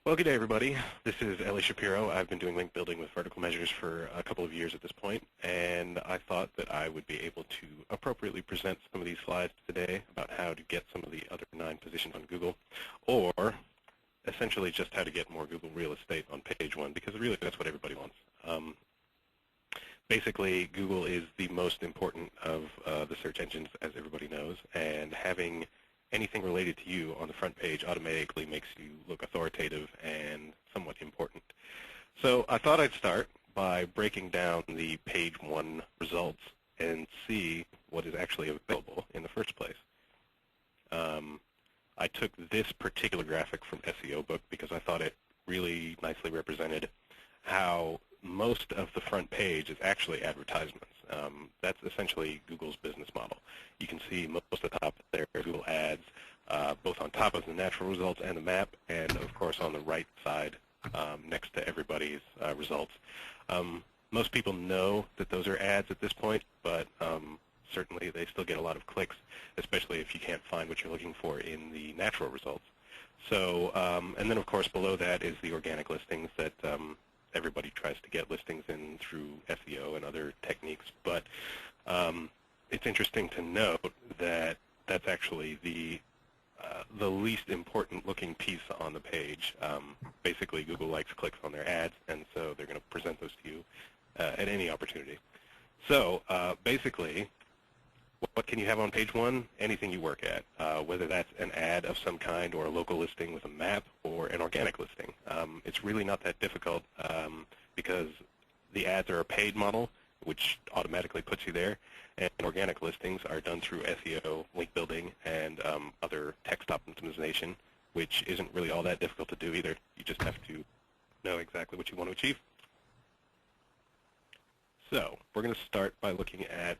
Well, good day, everybody. This is Ellie Shapiro. I've been doing link building with vertical measures for a couple of years at this point, and I thought that I would be able to appropriately present some of these slides today about how to get some of the other 9 positions on Google, or essentially just how to get more Google real estate on page 1, because really that's what everybody wants. Basically, Google is the most important of the search engines, as everybody knows, and having anything related to you on the front page automatically makes you look authoritative and somewhat important. So I thought I'd start by breaking down the page 1 results and see what is actually available in the first place. I took this particular graphic from SEO Book because I thought it really nicely represented how most of the front page is actually advertisements. That's essentially Google's business model. You can see most of the top there are Google ads, both on top of the natural results and the map, and of course on the right side next to everybody's results. Most people know that those are ads at this point, but certainly they still get a lot of clicks, especially if you can't find what you're looking for in the natural results. So, and then of course below that is the organic listings that everybody tries to get listings in through SEO and other techniques, but it's interesting to note that that's actually the least important looking piece on the page. Basically, Google likes clicks on their ads, and so they're going to present those to you at any opportunity. So basically, what can you have on page 1? Anything you work at, whether that's an ad of some kind or a local listing with a map or an organic listing. It's really not that difficult because the ads are a paid model, which automatically puts you there, and organic listings are done through SEO, link building, and other text optimization, which isn't really all that difficult to do either. You just have to know exactly what you want to achieve. So we're going to start by looking at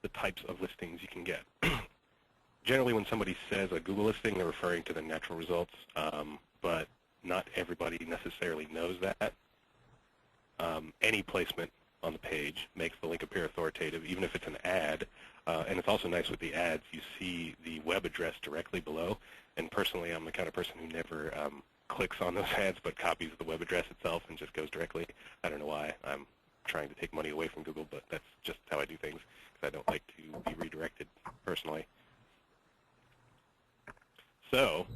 the types of listings you can get. Generally, when somebody says a Google listing, they're referring to the natural results, but not everybody necessarily knows that. Any placement on the page makes the link appear authoritative, even if it's an ad. And it's also nice with the ads, you see the web address directly below. And personally, I'm the kind of person who never clicks on those ads, but copies the web address itself and just goes directly. I don't know why. I'm trying to take money away from Google, but that's just how I do things, because I don't like to be redirected personally. So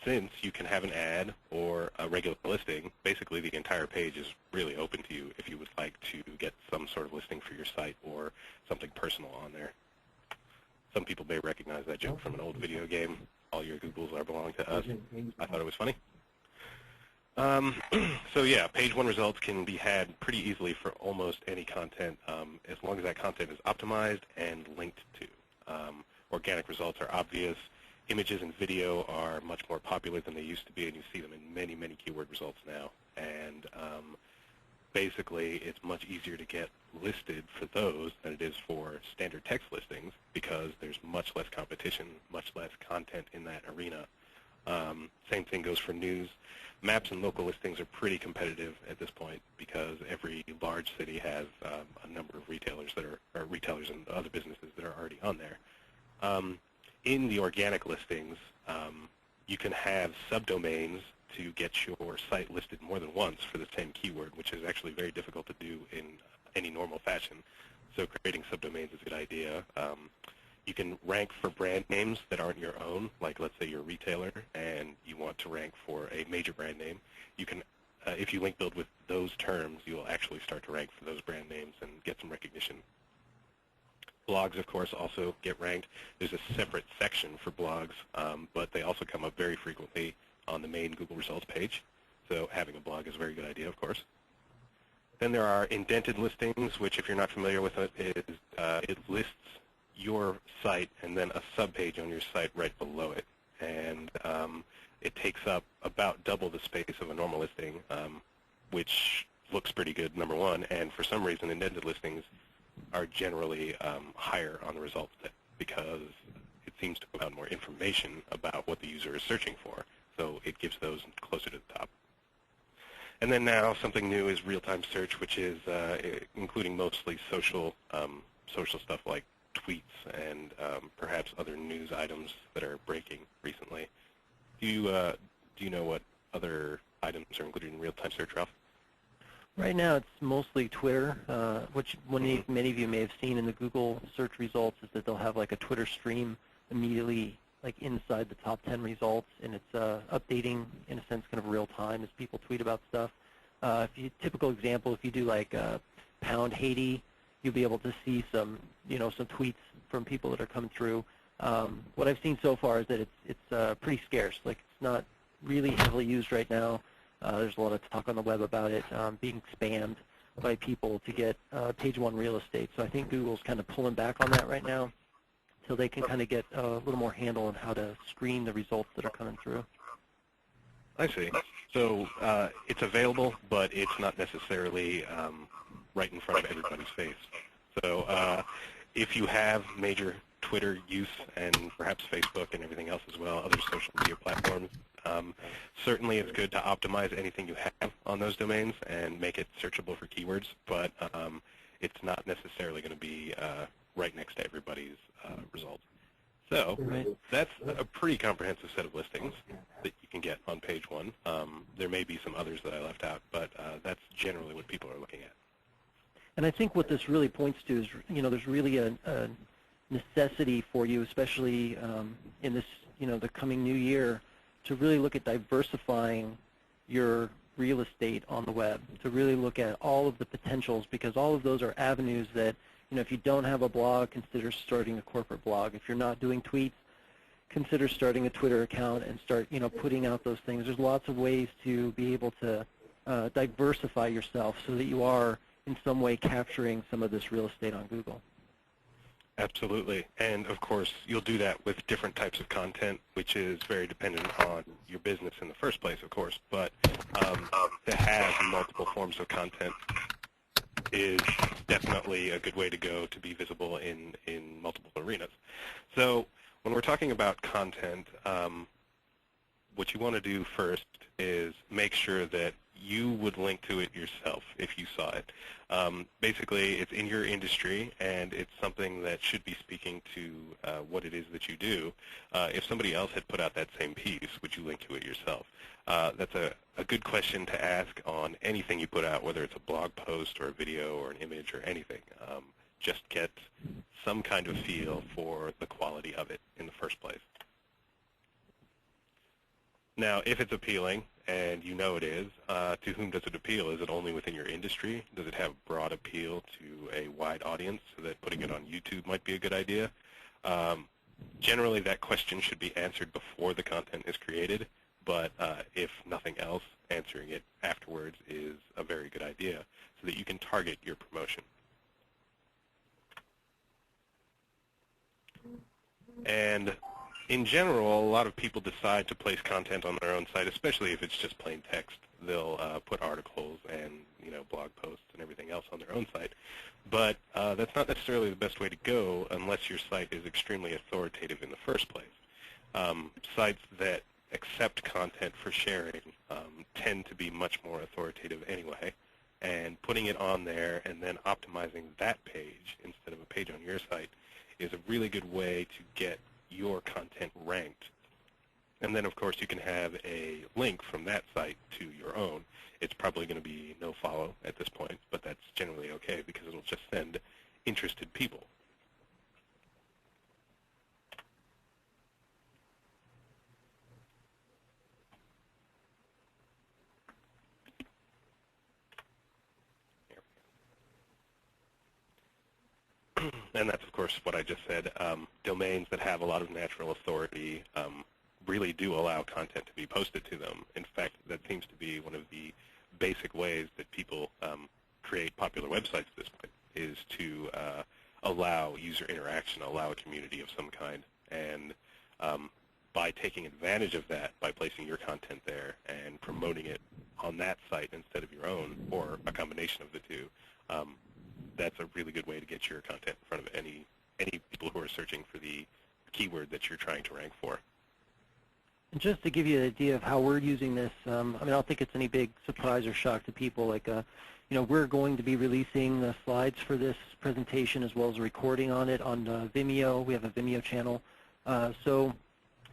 since you can have an ad or a regular listing, basically the entire page is really open to you if you would like to get some sort of listing for your site or something personal on there. Some people may recognize that joke from an old video game, All Your Googles Are Belong to Us. I thought it was funny. So yeah, page 1 results can be had pretty easily for almost any content as long as that content is optimized and linked to. Organic results are obvious. Images and video are much more popular than they used to be, and you see them in many, many keyword results now. And basically, it's much easier to get listed for those than it is for standard text listings because there's much less competition, much less content in that arena. Same thing goes for news. Maps and local listings are pretty competitive at this point because every large city has a number of retailers that are retailers and other businesses that are already on there. In the organic listings, you can have subdomains to get your site listed more than once for the same keyword, which is actually very difficult to do in any normal fashion. So creating subdomains is a good idea. You can rank for brand names that aren't your own, like let's say you're a retailer and you want to rank for a major brand name. You can, if you link build with those terms, you'll actually start to rank for those brand names and get some recognition. Blogs, of course, also get ranked. There's a separate section for blogs, but they also come up very frequently on the main Google results page. So having a blog is a very good idea, of course. Then there are indented listings, which if you're not familiar with it, it lists your site and then a subpage on your site right below it. And it takes up about double the space of a normal listing, which looks pretty good, number one. And for some reason, indented listings are generally higher on the results because it seems to provide more information about what the user is searching for. So it gives those closer to the top. And then now something new is real-time search, which is including mostly social stuff like tweets and perhaps other news items that are breaking recently. Do you know what other items are included in real-time search, Ralph? Right now, it's mostly Twitter, which many of you may have seen in the Google search results is that they'll have like a Twitter stream immediately like inside the top 10 results, and it's updating in a sense kind of real time as people tweet about stuff. Typical example, if you do like pound Haiti, you'll be able to see some tweets from people that are coming through. What I've seen so far is that it's pretty scarce. Like it's not really heavily used right now. There's a lot of talk on the web about it being spammed by people to get page one real estate. So I think Google's kind of pulling back on that right now till they can kind of get a little more handle on how to screen the results that are coming through. I see. So it's available, but it's not necessarily right in front of everybody's face. So if you have major Twitter use and perhaps Facebook and everything else as well, other social media platforms, certainly it's good to optimize anything you have on those domains and make it searchable for keywords, but it's not necessarily going to be right next to everybody's results. So that's a pretty comprehensive set of listings that you can get on page one. There may be some others that I left out, but that's generally what people are looking at. And I think what this really points to is, there's really a necessity for you, especially in this, the coming new year, to really look at diversifying your real estate on the web, to really look at all of the potentials, because all of those are avenues that, if you don't have a blog, consider starting a corporate blog. If you're not doing tweets, consider starting a Twitter account and start, putting out those things. There's lots of ways to be able to diversify yourself so that you are in some way capturing some of this real estate on Google. Absolutely. And, of course, you'll do that with different types of content, which is very dependent on your business in the first place, of course. But to have multiple forms of content is definitely a good way to go to be visible in multiple arenas. So when we're talking about content, what you want to do first is make sure that you would link to it yourself if you saw it. Basically, it's in your industry, and it's something that should be speaking to what it is that you do. If somebody else had put out that same piece, would you link to it yourself? That's a good question to ask on anything you put out, whether it's a blog post or a video or an image or anything. Just get some kind of feel for the quality of it in the first place. Now, if it's appealing, and you know it is, to whom does it appeal? Is it only within your industry? Does it have broad appeal to a wide audience so that putting it on YouTube might be a good idea? Generally, that question should be answered before the content is created, but if nothing else, answering it afterwards is a very good idea so that you can target your promotion. And in general, a lot of people decide to place content on their own site, especially if it's just plain text. They'll put articles and blog posts and everything else on their own site. But that's not necessarily the best way to go unless your site is extremely authoritative in the first place. Sites that accept content for sharing tend to be much more authoritative anyway. And putting it on there and then optimizing that page instead of a page on your site is a really good way to get your content ranked. And then, of course, you can have a link from that site to your own. It's probably going to be no follow at this point, but that's generally okay because it'll just send interested people. And that's, of course, what I just said. Domains that have a lot of natural authority really do allow content to be posted to them. In fact, that seems to be one of the basic ways that people create popular websites at this point, is to allow user interaction, allow a community of some kind. And by taking advantage of that, by placing your content there and promoting it on that site instead of your own, or a combination of the two, that's a really good way to get your content in front of any people who are searching for the keyword that you're trying to rank for. And just to give you an idea of how we're using this, I don't think it's any big surprise or shock to people. Like, we're going to be releasing the slides for this presentation as well as a recording on it on Vimeo. We have a Vimeo channel. So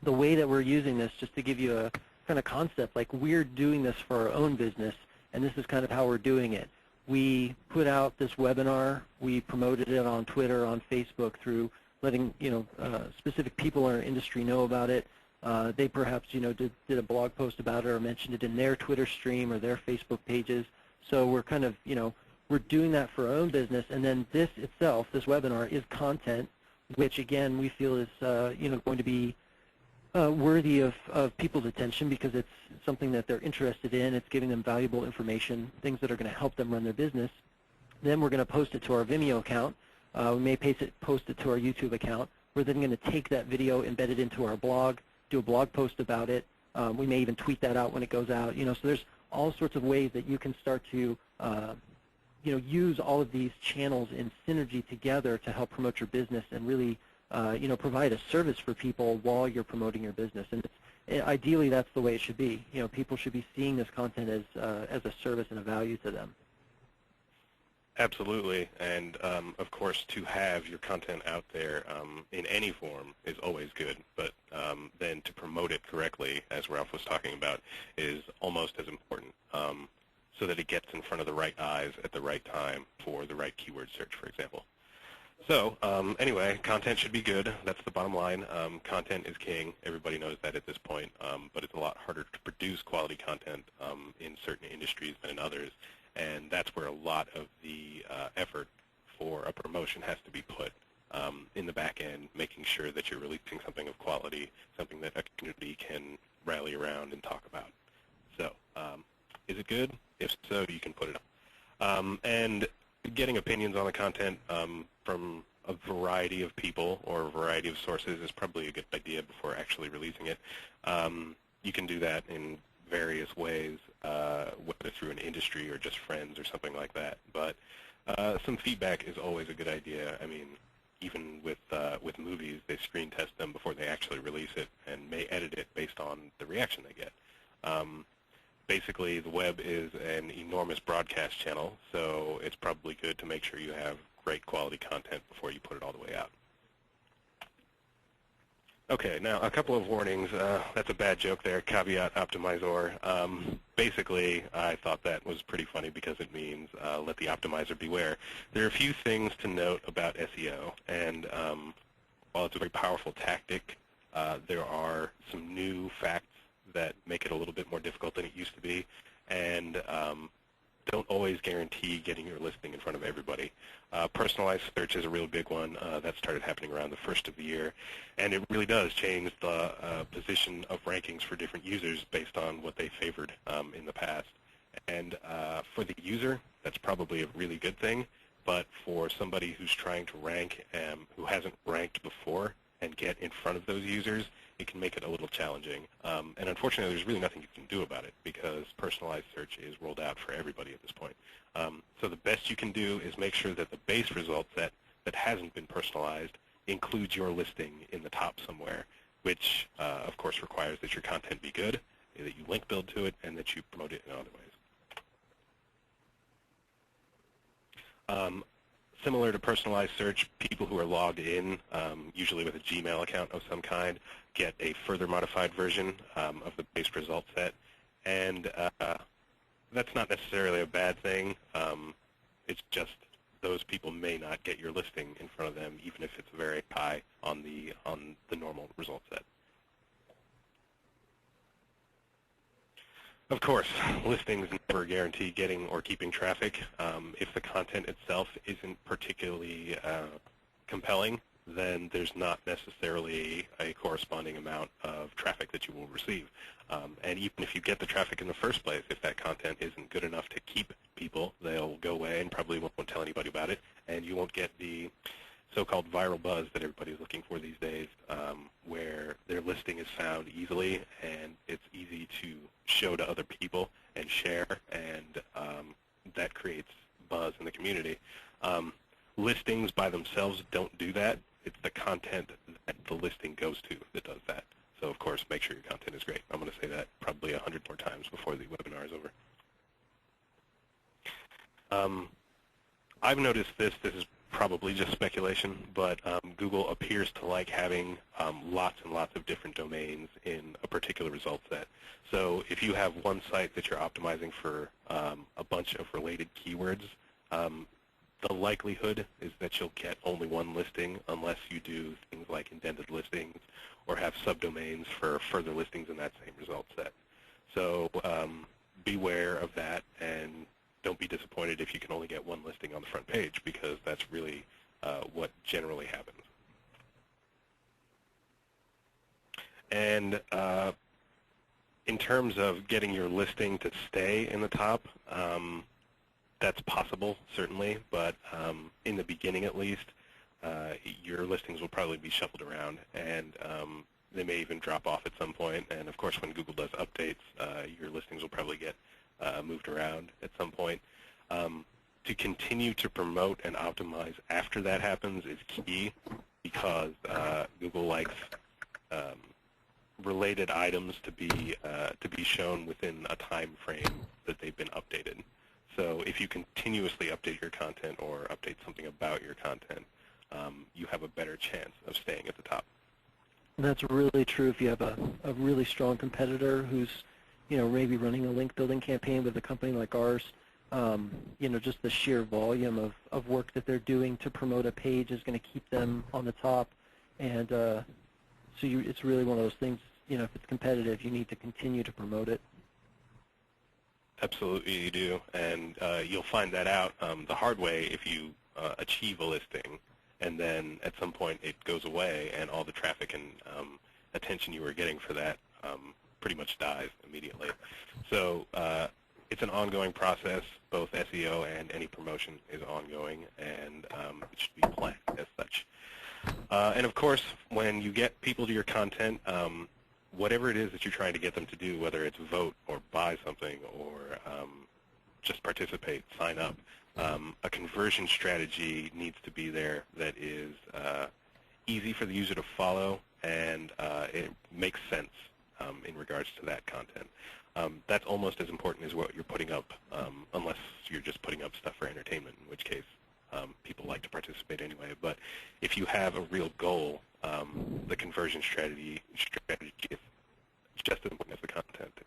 the way that we're using this, just to give you kind of concept. Like, we're doing this for our own business, and this is kind of how we're doing it. We put out this webinar. We promoted it on Twitter, on Facebook, through letting specific people in our industry know about it. They perhaps did a blog post about it or mentioned it in their Twitter stream or their Facebook pages. So we're kind of we're doing that for our own business, and then this itself, this webinar, is content, which again we feel is going to be worthy of people's attention because it's something that they're interested in. It's giving them valuable information, things that are going to help them run their business. Then we're going to post it to our Vimeo account. We may post it to our YouTube account. We're then going to take that video, embed it into our blog, do a blog post about it. We may even tweet that out when it goes out. So there's all sorts of ways that you can start to use all of these channels in synergy together to help promote your business and really provide a service for people while you're promoting your business. And ideally, that's the way it should be. People should be seeing this content as a service and a value to them. Absolutely, and of course, to have your content out there in any form is always good, but then to promote it correctly, as Ralph was talking about, is almost as important, so that it gets in front of the right eyes at the right time for the right keyword search, for example. So anyway, content should be good. That's the bottom line. Content is king. Everybody knows that at this point, but it's a lot harder to produce quality content in certain industries than in others. And that's where a lot of the effort for a promotion has to be put in the back end, making sure that you're releasing something of quality, something that a community can rally around and talk about. So is it good? If so, you can put it up. And getting opinions on the content from a variety of people or a variety of sources is probably a good idea before actually releasing it. You can do that in various ways, whether through an industry or just friends or something like that. But some feedback is always a good idea. I mean, even with movies, they screen test them before they actually release it and may edit it based on the reaction they get. Basically, the web is an enormous broadcast channel, so it's probably good to make sure you have great quality content before you put it all the way out. Okay, now a couple of warnings. That's a bad joke there, caveat optimizor. Basically, I thought that was pretty funny because it means let the optimizer beware. There are a few things to note about SEO, and while it's a very powerful tactic, there are some new facts that make it a little bit more difficult than it used to be, and don't always guarantee getting your listing in front of everybody. Personalized search is a real big one. That started happening around the first of the year, and it really does change the position of rankings for different users based on what they favored in the past. And for the user, that's probably a really good thing, but for somebody who's trying to rank who hasn't ranked before and get in front of those users, it can make it a little challenging. And unfortunately, there's really nothing you can do about it because personalized search is rolled out for everybody at this point. So the best you can do is make sure that the base result set that hasn't been personalized includes your listing in the top somewhere, which of course requires that your content be good, that you link build to it, and that you promote it in other ways. Similar to personalized search, people who are logged in, usually with a Gmail account of some kind, get a further modified version of the base result set. And that's not necessarily a bad thing. It's just those people may not get your listing in front of them, even if it's very high on the normal result set. Of course, listings never guarantee getting or keeping traffic. If the content itself isn't particularly compelling, then there's not necessarily a corresponding amount of traffic that you will receive. And even if you get the traffic in the first place, if that content isn't good enough to keep people, they'll go away and probably won't tell anybody about it, and you won't get the so-called viral buzz that everybody's looking for these days, where their listing is found easily and it's easy to show to other people and share, and that creates buzz in the community. Listings by themselves don't do that. It's the content that the listing goes to that does that. So, of course, make sure your content is great. I'm going to say that probably 100 more times before the webinar is over. I've noticed this. This is probably just speculation, but Google appears to like having lots and lots of different domains in a particular result set. So if you have one site that you're optimizing for a bunch of related keywords, the likelihood is that you'll get only one listing unless you do things like indented listings or have subdomains for further listings in that same result set. So beware of that, and don't be disappointed if you can only get one listing on the front page, because that's really what generally happens. And in terms of getting your listing to stay in the top, that's possible, certainly, but in the beginning at least, your listings will probably be shuffled around, and they may even drop off at some point. And of course, when Google does updates, your listings will probably get moved around at some point. To continue to promote and optimize after that happens is key, because Google likes related items to be shown within a time frame that they've been updated. So if you continuously update your content or update something about your content, you have a better chance of staying at the top. And that's really true if you have a really strong competitor who's, maybe running a link building campaign with a company like ours. Just the sheer volume of work that they're doing to promote a page is going to keep them on the top. And so it's really one of those things, if it's competitive, you need to continue to promote it. Absolutely, you do, and you'll find that out the hard way if you achieve a listing, and then at some point it goes away, and all the traffic and attention you were getting for that pretty much dies immediately. So it's an ongoing process. Both SEO and any promotion is ongoing, and it should be planned as such. And of course, when you get people to your content, whatever it is that you're trying to get them to do, whether it's vote or buy something or just participate, sign up, a conversion strategy needs to be there that is easy for the user to follow, and it makes sense in regards to that content. That's almost as important as what you're putting up, unless you're just putting up stuff for entertainment, in which case people like to participate anyway. But if you have a real goal, the conversion strategy is just as important as the content itself.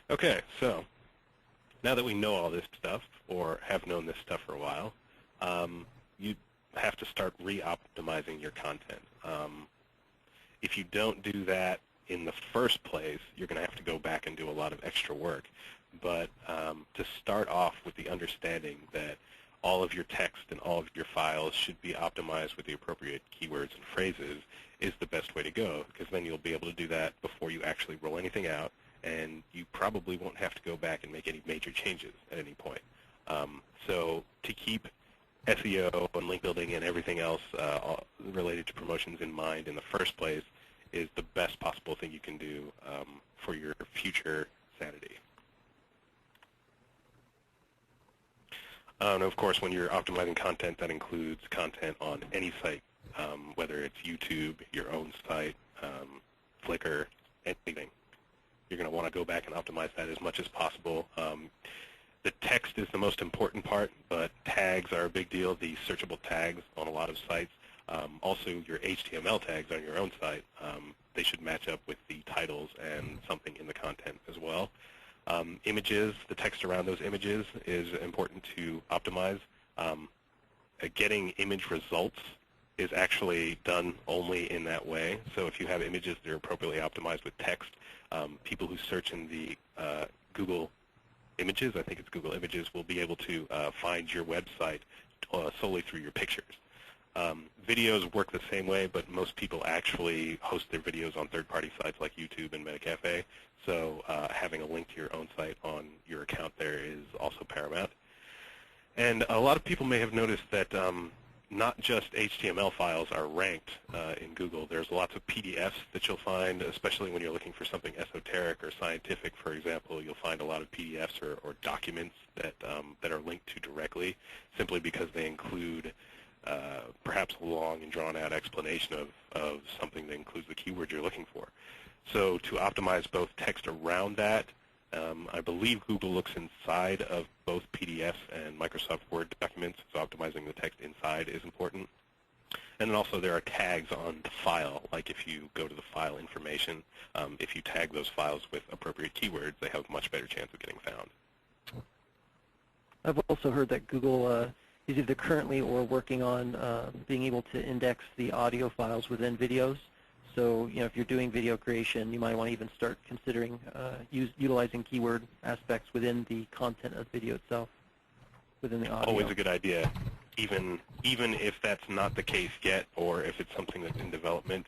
Okay, so now that we know all this stuff, or have known this stuff for a while, you have to start re-optimizing your content. If you don't do that in the first place, you're going to have to go back and do a lot of extra work. But to start off with the understanding that all of your text and all of your files should be optimized with the appropriate keywords and phrases is the best way to go, because then you'll be able to do that before you actually roll anything out, and you probably won't have to go back and make any major changes at any point. So to keep SEO and link building and everything else related to promotions in mind in the first place is the best possible thing you can do for your future sanity. And of course, when you're optimizing content, that includes content on any site, whether it's YouTube, your own site, Flickr, anything. You're going to want to go back and optimize that as much as possible. The text is the most important part, but tags are a big deal, the searchable tags on a lot of sites. Also, your HTML tags on your own site, they should match up with the titles and something in the content as well. Images, the text around those images is important to optimize. Getting image results is actually done only in that way. So if you have images that are appropriately optimized with text, people who search in the Google Images, I think it's Google Images, will be able to find your website solely through your pictures. Videos work the same way, but most people actually host their videos on third-party sites like YouTube and Metacafe, so having a link to your own site on your account there is also paramount. And a lot of people may have noticed that not just HTML files are ranked in Google. There's lots of PDFs that you'll find, especially when you're looking for something esoteric or scientific, for example. You'll find a lot of PDFs or documents that are linked to directly, simply because they include perhaps a long and drawn-out explanation of something that includes the keyword you're looking for. So to optimize both text around that I believe Google looks inside of both PDFs and Microsoft Word documents, so optimizing the text inside is important. And then also there are tags on the file, like if you go to the file information, if you tag those files with appropriate keywords, they have a much better chance of getting found. I've also heard that Google is either currently or working on being able to index the audio files within videos. So, if you're doing video creation, you might want to even start considering utilizing keyword aspects within the content of the video itself, within the audio. Always a good idea. Even if that's not the case yet, or if it's something that's in development,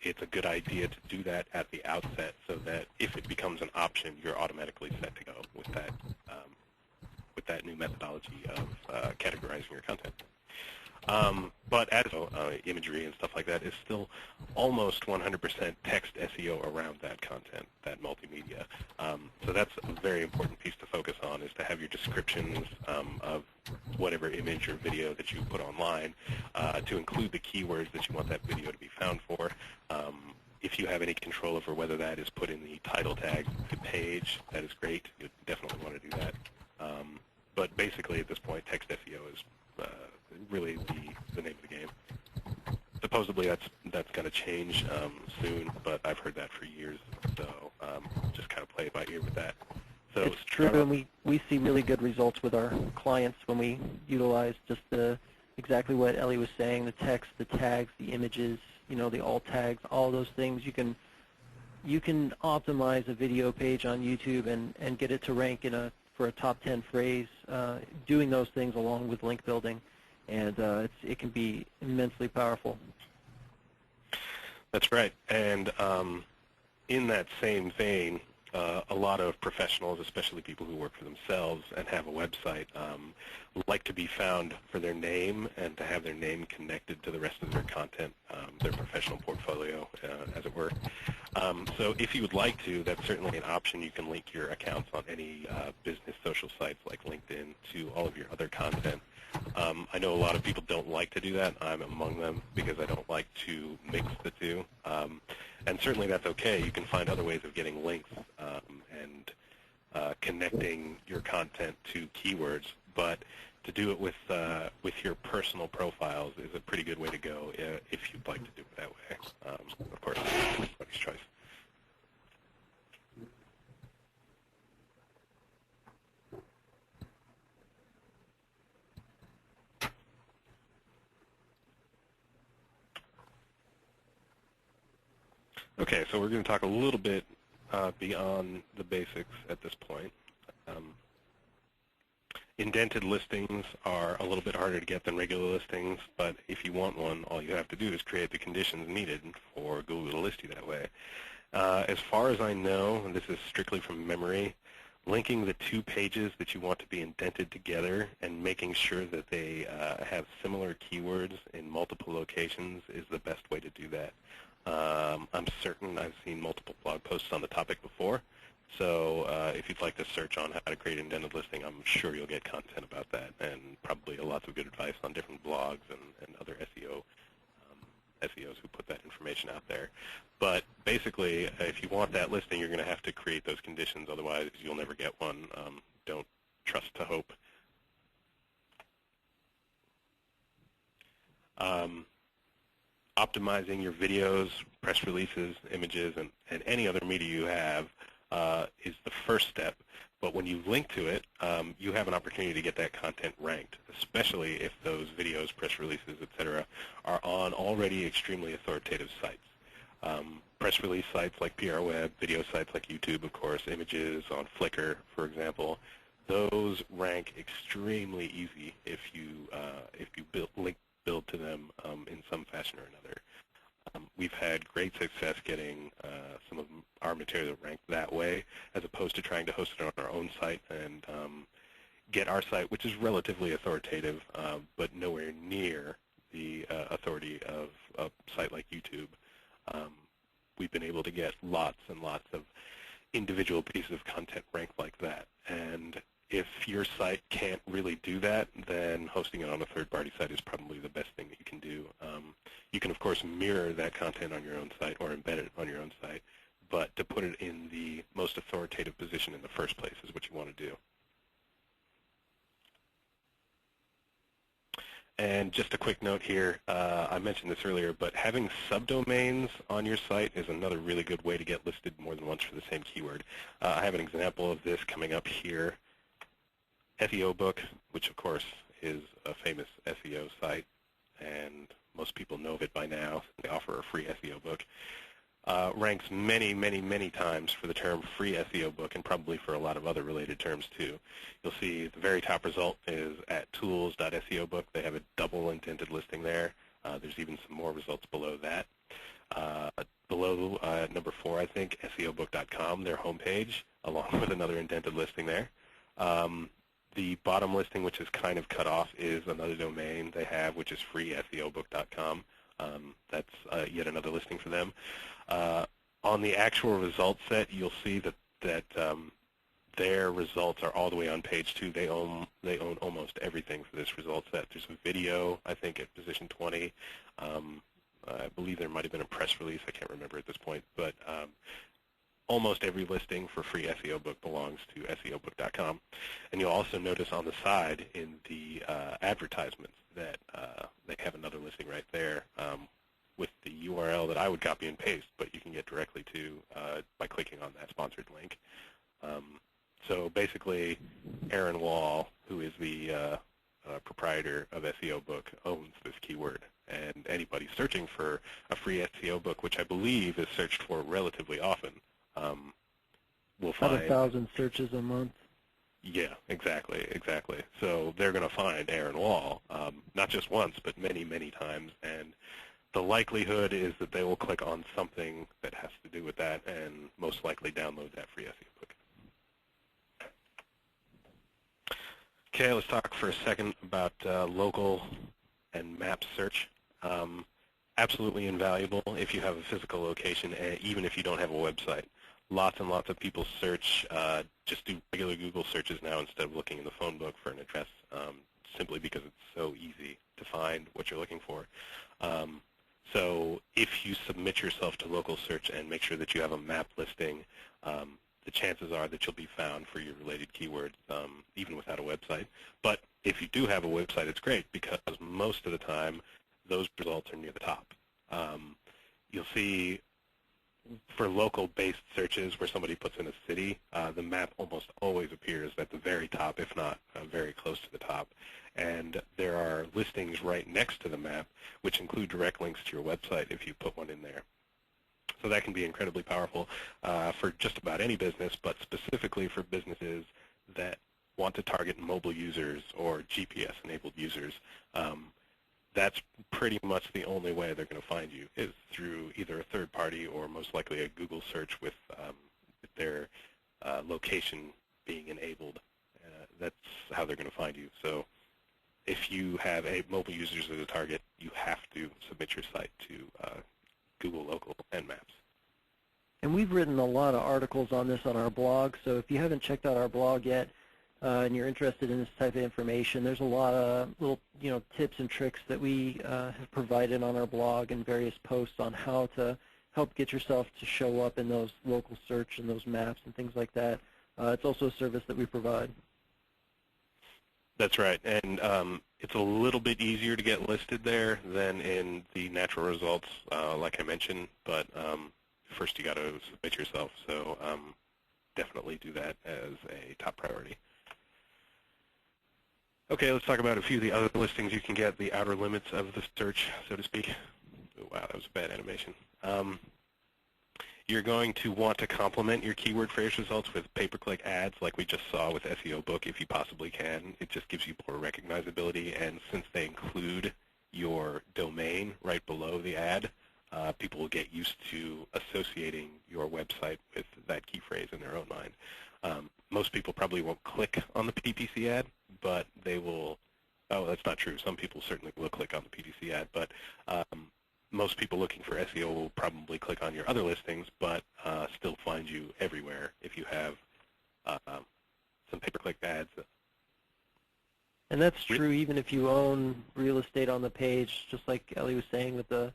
it's a good idea to do that at the outset so that if it becomes an option, you're automatically set to go with that new methodology of categorizing your content. But as imagery and stuff like that is still almost 100% text SEO around that content, that multimedia. So that's a very important piece to focus on, is to have your descriptions of whatever image or video that you put online to include the keywords that you want that video to be found for. If you have any control over whether that is put in the title tag of the page, that is great. You definitely want to do that. But basically, at this point, text SEO is really the name of the game. Supposedly, that's going to change soon, but I've heard that for years. So just kind of play it by ear with that. So it's true, and we see really good results with our clients when we utilize just exactly what Ellie was saying: the text, the tags, the images, the alt tags, all those things. You can optimize a video page on YouTube and get it to rank for a top 10 phrase, doing those things along with link building, and it can be immensely powerful. That's right. And in that same vein, a lot of professionals, especially people who work for themselves and have a website, like to be found for their name and to have their name connected to the rest of their content, their professional portfolio, as it were. So if you would like to, that's certainly an option. You can link your accounts on any business social sites like LinkedIn to all of your other content. I know a lot of people don't like to do that. I'm among them because I don't like to mix the two. And certainly that's okay. You can find other ways of getting links and connecting your content to keywords. But to do it with your personal profiles is a pretty good way to go if you'd like to do it that way. Of course, it's everybody's choice. Okay, so we're going to talk a little bit beyond the basics at this point. Indented listings are a little bit harder to get than regular listings, but if you want one, all you have to do is create the conditions needed for Google to list you that way. As far as I know, and this is strictly from memory, linking the two pages that you want to be indented together and making sure that they have similar keywords in multiple locations is the best way to do that. I'm certain I've seen multiple blog posts on the topic before, so if you'd like to search on how to create an indented listing, I'm sure you'll get content about that and probably lots of good advice on different blogs and other SEOs who put that information out there. But basically, if you want that listing, you're going to have to create those conditions, otherwise you'll never get one. Don't trust to hope. Optimizing your videos, press releases, images, and any other media you have is the first step. But when you link to it, you have an opportunity to get that content ranked, especially if those videos, press releases, etc., are on already extremely authoritative sites. Press release sites like PRWeb, video sites like YouTube, of course, images on Flickr, for example, those rank extremely easy if you build to them in some fashion or another. We've had great success getting some of our material ranked that way, as opposed to trying to host it on our own site and get our site, which is relatively authoritative, but nowhere near the authority of a site like YouTube. We've been able to get lots and lots of individual pieces of content ranked like that. And if your site can't really do that, then hosting it on a third-party site is probably the best thing that you can do. You can, of course, mirror that content on your own site or embed it on your own site, but to put it in the most authoritative position in the first place is what you want to do. And just a quick note here, I mentioned this earlier, but having subdomains on your site is another really good way to get listed more than once for the same keyword. I have an example of this coming up here. SEO Book, which of course is a famous SEO site, and most people know of it by now. They offer a free SEO book. Ranks many, many, many times for the term free SEO book, and probably for a lot of other related terms too. You'll see the very top result is at tools.seo book. They have a double indented listing there. There's even some more results below that. Below number 4, I think, SEObook.com, their homepage, along with another indented listing there. The bottom listing, which is kind of cut off, is another domain they have, which is freeSEObook.com. That's yet another listing for them. On the actual results set, you'll see that their results are all the way on page 2. They own almost everything for this result set. There's a video, I think, at position 20. I believe there might have been a press release. I can't remember at this point, but almost every listing for free SEO book belongs to SEObook.com. And you'll also notice on the side in the advertisements that they have another listing right there with the URL that I would copy and paste, but you can get directly to by clicking on that sponsored link. So basically, Aaron Wall, who is the proprietor of SEO Book, owns this keyword. And anybody searching for a free SEO book, which I believe is searched for relatively often, will find about 1,000 searches a month. Yeah, exactly. So they're going to find Aaron Wall, not just once, but many, many times. And the likelihood is that they will click on something that has to do with that and most likely download that free SEO book. Okay, let's talk for a second about local and map search. Absolutely invaluable if you have a physical location, even if you don't have a website. Lots and lots of people search, just do regular Google searches now instead of looking in the phone book for an address, simply because it's so easy to find what you're looking for. So if you submit yourself to local search and make sure that you have a map listing, the chances are that you'll be found for your related keywords, even without a website. But if you do have a website, it's great because most of the time those results are near the top. You'll see for local-based searches where somebody puts in a city, the map almost always appears at the very top, if not very close to the top. And there are listings right next to the map which include direct links to your website if you put one in there. So that can be incredibly powerful for just about any business, but specifically for businesses that want to target mobile users or GPS-enabled users. That's pretty much the only way they're going to find you is through either a third party or most likely a Google search with their location being enabled. That's how they're going to find you. So if you have a mobile users as a target, you have to submit your site to Google Local and Maps. And we've written a lot of articles on this on our blog, so if you haven't checked out our blog yet, and you're interested in this type of information, there's a lot of little, tips and tricks that we have provided on our blog and various posts on how to help get yourself to show up in those local search and those maps and things like that. It's also a service that we provide. That's right, and it's a little bit easier to get listed there than in the natural results, like I mentioned, but first you got to submit yourself, so definitely do that as a top priority. Okay, let's talk about a few of the other listings you can get, the outer limits of the search, so to speak. Oh, wow, that was a bad animation. You're going to want to complement your keyword phrase results with pay-per-click ads like we just saw with SEO Book if you possibly can. It just gives you more recognizability, and since they include your domain right below the ad, people will get used to associating your website with that key phrase in their own mind. Most people probably won't click on the PPC ad, but they will, oh, that's not true. Some people certainly will click on the PPC ad, but most people looking for SEO will probably click on your other listings, but still find you everywhere if you have some pay-per-click ads. And that's true even if you own real estate on the page, just like Ellie was saying with the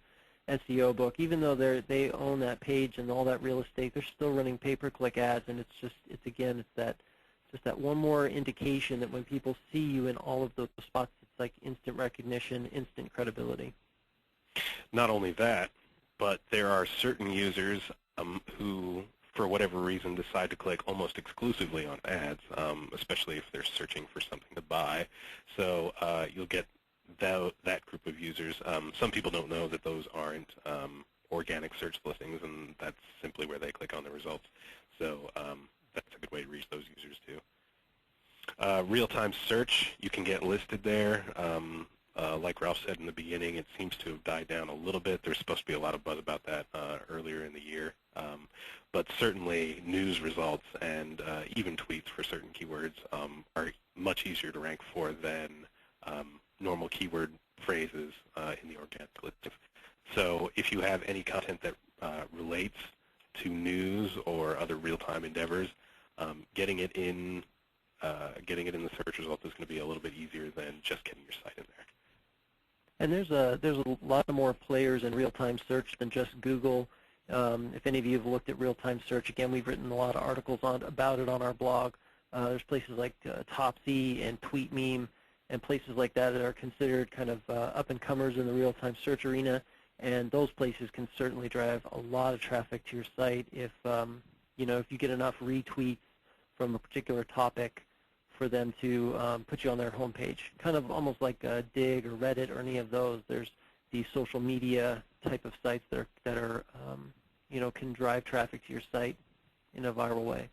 SEO book. Even though they own that page and all that real estate, they're still running pay-per-click ads, and it's that one more indication that when people see you in all of those spots, it's like instant recognition, instant credibility. Not only that, but there are certain users who, for whatever reason, decide to click almost exclusively on ads, especially if they're searching for something to buy. So you'll get that group of users. Some people don't know that those aren't organic search listings, and that's simply where they click on the results. So that's a good way to reach those users too. Real-time search, you can get listed there. Like Ralph said in the beginning, it seems to have died down a little bit. There's supposed to be a lot of buzz about that earlier in the year. But certainly news results and even tweets for certain keywords are much easier to rank for than normal keyword phrases in the organic listing. So if you have any content that relates to news or other real-time endeavors, getting it in the search results is going to be a little bit easier than just getting your site in there. And there's a lot more players in real-time search than just Google. If any of you have looked at real-time search, again, we've written a lot of articles about it on our blog. There's places like Topsy and TweetMeme and places like that are considered kind of up-and-comers in the real-time search arena, and those places can certainly drive a lot of traffic to your site if if you get enough retweets from a particular topic for them to put you on their homepage. Kind of almost like Dig or Reddit or any of those. There's these social media type of sites that are can drive traffic to your site in a viral way.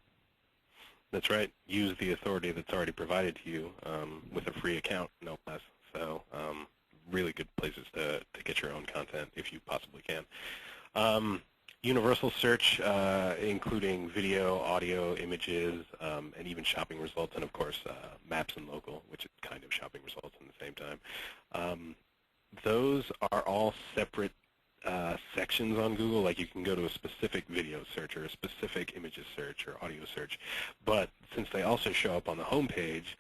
That's right. Use the authority that's already provided to you with a free account, no less. So really good places to get your own content if you possibly can. Universal search, including video, audio, images, and even shopping results, and of course maps and local, which is kind of shopping results at the same time. Those are all separate sections on Google. Like you can go to a specific video search or a specific images search or audio search, but since they also show up on the home page,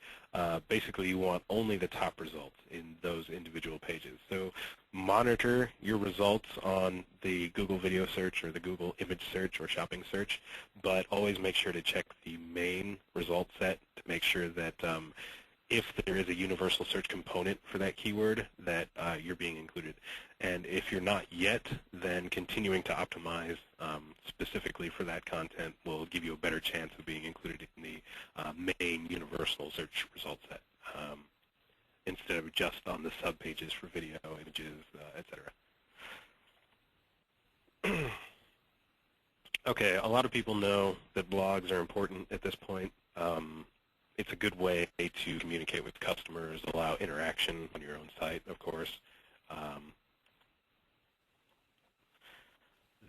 basically you want only the top results in those individual pages. So monitor your results on the Google video search or the Google image search or shopping search, but always make sure to check the main result set to make sure that if there is a universal search component for that keyword, that you're being included. And if you're not yet, then continuing to optimize specifically for that content will give you a better chance of being included in the main universal search result set instead of just on the subpages for video, images, etc. Okay, a lot of people know that blogs are important at this point. It's a good way to communicate with customers, allow interaction on your own site, of course.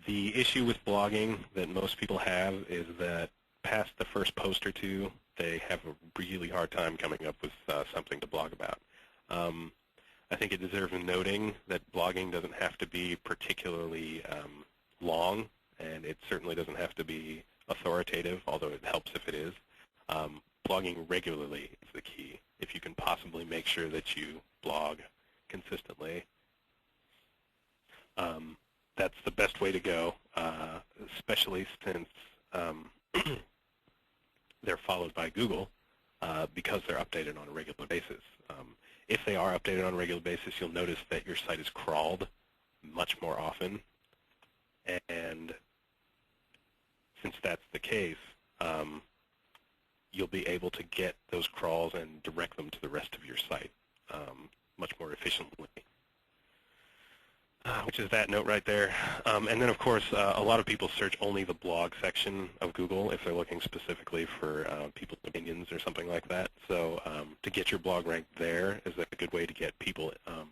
The issue with blogging that most people have is that past the first post or two, they have a really hard time coming up with something to blog about. I think it deserves noting that blogging doesn't have to be particularly long, and it certainly doesn't have to be authoritative, although it helps if it is. Blogging regularly is the key. If you can possibly make sure that you blog consistently, that's the best way to go, especially since they're followed by Google because they're updated on a regular basis. If they are updated on a regular basis, you'll notice that your site is crawled much more often. And since that's the case, you'll be able to get those crawls and direct them to the rest of your site much more efficiently. Which is that note right there. And then, of course, a lot of people search only the blog section of Google if they're looking specifically for people's opinions or something like that. So to get your blog ranked there is a good way to get people to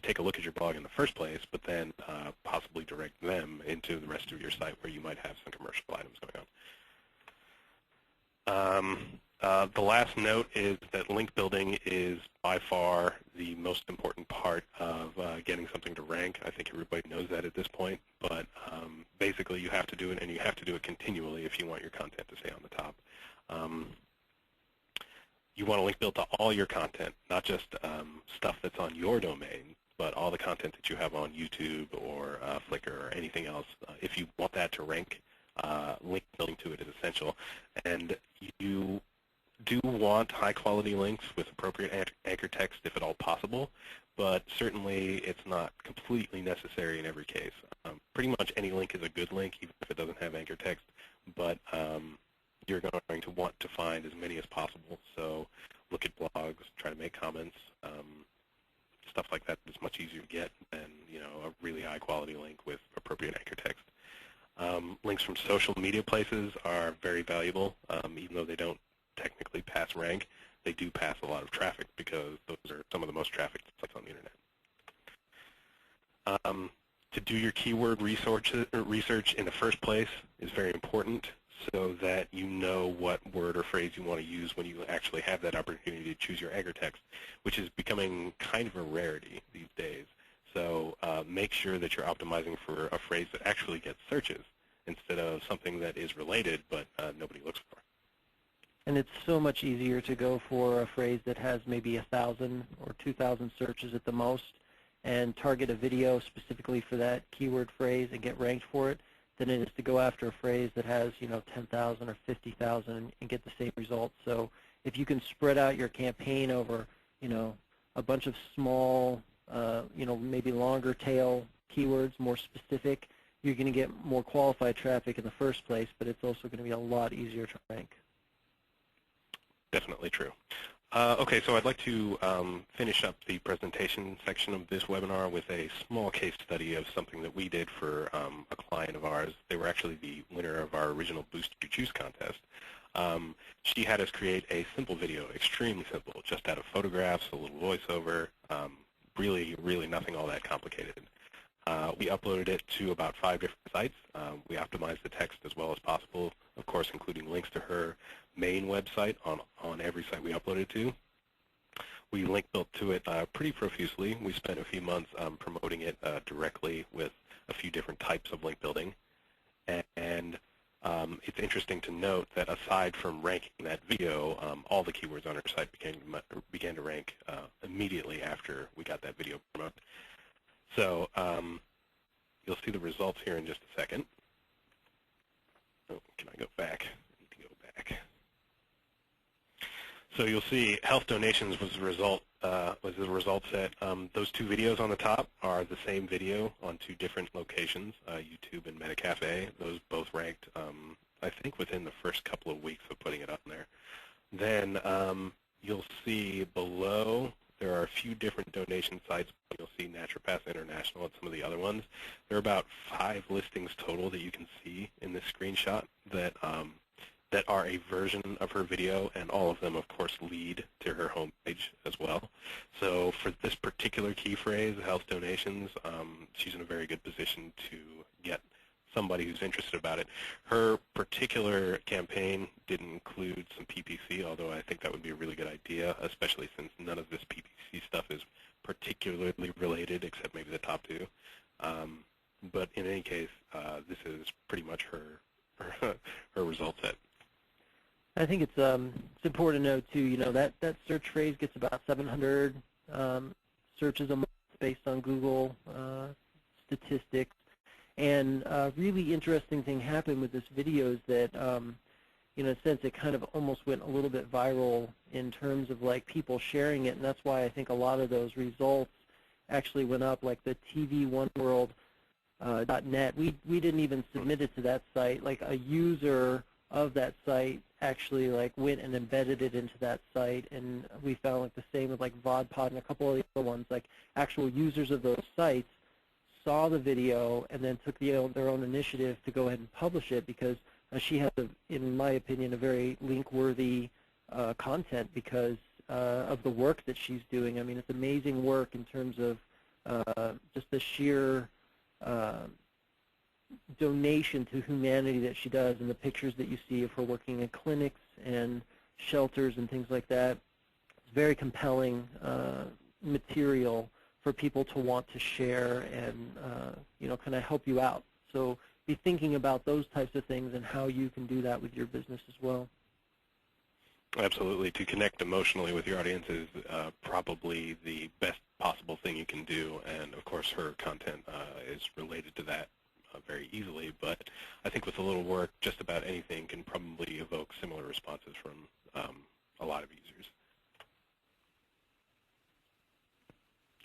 take a look at your blog in the first place, but then possibly direct them into the rest of your site where you might have some commercial items going on. The last note is that link building is by far the most important part of getting something to rank. I think everybody knows that at this point, but basically you have to do it, and you have to do it continually if you want your content to stay on the top. You want to link build to all your content, not just stuff that's on your domain, but all the content that you have on YouTube or Flickr or anything else, if you want that to rank, link building to it is essential. And you do want high-quality links with appropriate anchor text if at all possible, but certainly it's not completely necessary in every case. Pretty much any link is a good link, even if it doesn't have anchor text, but you're going to want to find as many as possible. So look at blogs, try to make comments. Stuff like that is much easier to get than a really high-quality link with appropriate anchor text. Links from social media places are very valuable, even though they don't technically pass rank. They do pass a lot of traffic because those are some of the most trafficked sites on the internet. To do your keyword research in the first place is very important, so that you know what word or phrase you want to use when you actually have that opportunity to choose your anchor text, which is becoming kind of a rarity these days. So make sure that you're optimizing for a phrase that actually gets searches instead of something that is related but nobody looks for. And it's so much easier to go for a phrase that has maybe 1,000 or 2,000 searches at the most and target a video specifically for that keyword phrase and get ranked for it than it is to go after a phrase that has 10,000 or 50,000 and get the same results. So if you can spread out your campaign over a bunch of small maybe longer tail keywords, more specific, you're going to get more qualified traffic in the first place, but it's also going to be a lot easier to rank. Definitely true. Okay, so I'd like to finish up the presentation section of this webinar with a small case study of something that we did for a client of ours. They were actually the winner of our original Boost Your Juice contest. She had us create a simple video, extremely simple, just out of photographs, a little voiceover, really, really nothing all that complicated. We uploaded it to about 5 different sites. We optimized the text as well as possible, of course, including links to her main website on every site we uploaded to. We link built to it pretty profusely. We spent a few months promoting it directly with a few different types of link building. And it's interesting to note that aside from ranking that video, all the keywords on our site began to rank immediately after we got that video promoted. So you'll see the results here in just a second. Oh, can I go back? I need to go back. So you'll see health donations was the result. Set. Those 2 videos on the top are the same video on 2 different locations, YouTube and Metacafe. Those both ranked, I think, within the first couple of weeks of putting it up there. Then you'll see below there are a few different donation sites. You'll see Naturopaths International and some of the other ones. There are about 5 listings total that you can see in this screenshot that that are a version of her video, and all of them, of course, lead to her homepage as well. So for this particular key phrase, health donations, she's in a very good position to get somebody who's interested about it. Her particular campaign didn't include some PPC, although I think that would be a really good idea, especially since none of this PPC stuff is particularly related, except maybe the top 2. But in any case, this is pretty much her result set. I think it's important to note too. That search phrase gets about 700 searches a month based on Google statistics. And a really interesting thing happened with this video is that, in a sense, it kind of almost went a little bit viral in terms of like people sharing it, and that's why I think a lot of those results actually went up. Like the TV1world.net, we didn't even submit it to that site. Like a user of that site actually like went and embedded it into that site, and we found like the same with like VodPod and a couple of the other ones. Like actual users of those sites saw the video and then took their own initiative to go ahead and publish it, because she has, in my opinion, a very link-worthy content because of the work that she's doing. I mean, it's amazing work in terms of just the sheer donation to humanity that she does, and the pictures that you see of her working in clinics and shelters and things like that. It's very compelling material for people to want to share and kind of help you out. So be thinking about those types of things and how you can do that with your business as well. Absolutely. To connect emotionally with your audience is probably the best possible thing you can do, and of course her content is related to that very easily, but I think with a little work, just about anything can probably evoke similar responses from a lot of users.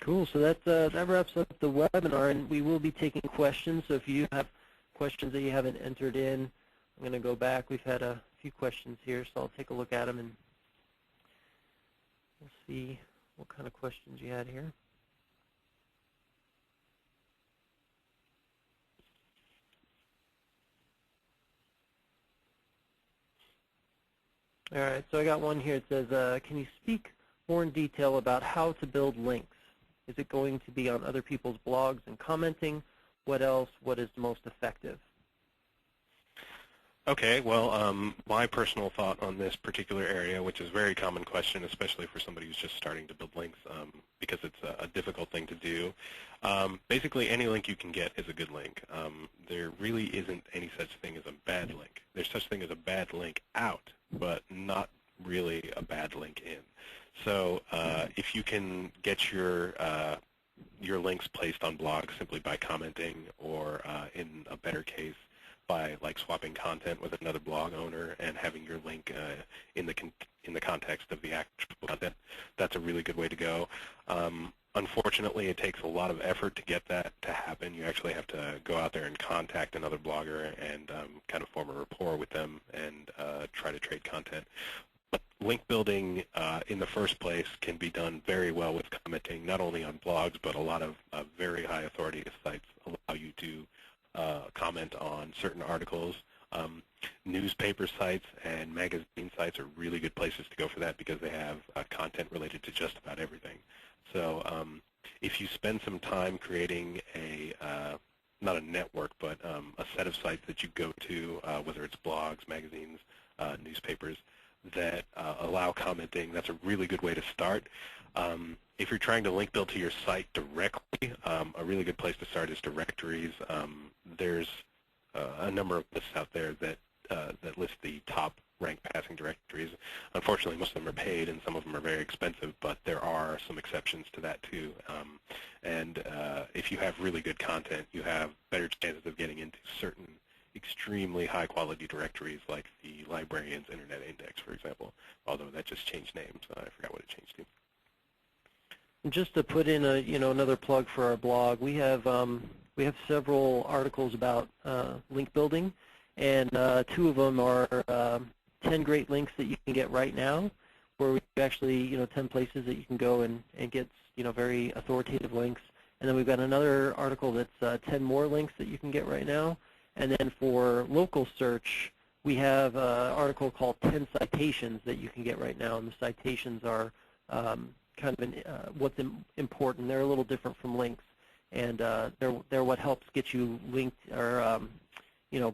Cool. So that wraps up the webinar, and we will be taking questions. So if you have questions that you haven't entered in, I'm going to go back. We've had a few questions here, so I'll take a look at them and we'll see what kind of questions you had here. All right, so I got one here. It says, can you speak more in detail about how to build links? Is it going to be on other people's blogs and commenting? What else? What is most effective? Okay, well, my personal thought on this particular area, which is a very common question, especially for somebody who's just starting to build links, because it's a difficult thing to do. Basically, any link you can get is a good link. There really isn't any such thing as a bad link. There's such thing as a bad link out, but not really a bad link in. So if you can get your links placed on blogs simply by commenting, or in a better case, by like swapping content with another blog owner and having your link in the context of the actual content, that's a really good way to go. Unfortunately, it takes a lot of effort to get that to happen. You actually have to go out there and contact another blogger and kind of form a rapport with them and try to trade content. But link building in the first place can be done very well with commenting, not only on blogs, but a lot of very high authority sites allow you to comment on certain articles. Newspaper sites and magazine sites are really good places to go for that because they have content related to just about everything. So if you spend some time creating not a network, but a set of sites that you go to, whether it's blogs, magazines, newspapers, that allow commenting, that's a really good way to start. If you're trying to link build to your site directly, a really good place to start is directories. There's a number of lists out there that list the top ranked passing directories. Unfortunately, most of them are paid and some of them are very expensive, but there are some exceptions to that too. And if you have really good content, you have better chances of getting into certain extremely high quality directories like the Librarians Internet Index, for example, although that just changed names. I forgot what it changed to. Just to put in another plug for our blog, we have several articles about link building, and 2 of them are 10 great links that you can get right now, where we actually 10 places that you can go and get very authoritative links. And then we've got another article that's 10 more links that you can get right now. And then for local search, we have an article called 10 citations that you can get right now, and the citations are kind of what's important. They're a little different from links, and they're what helps get you linked or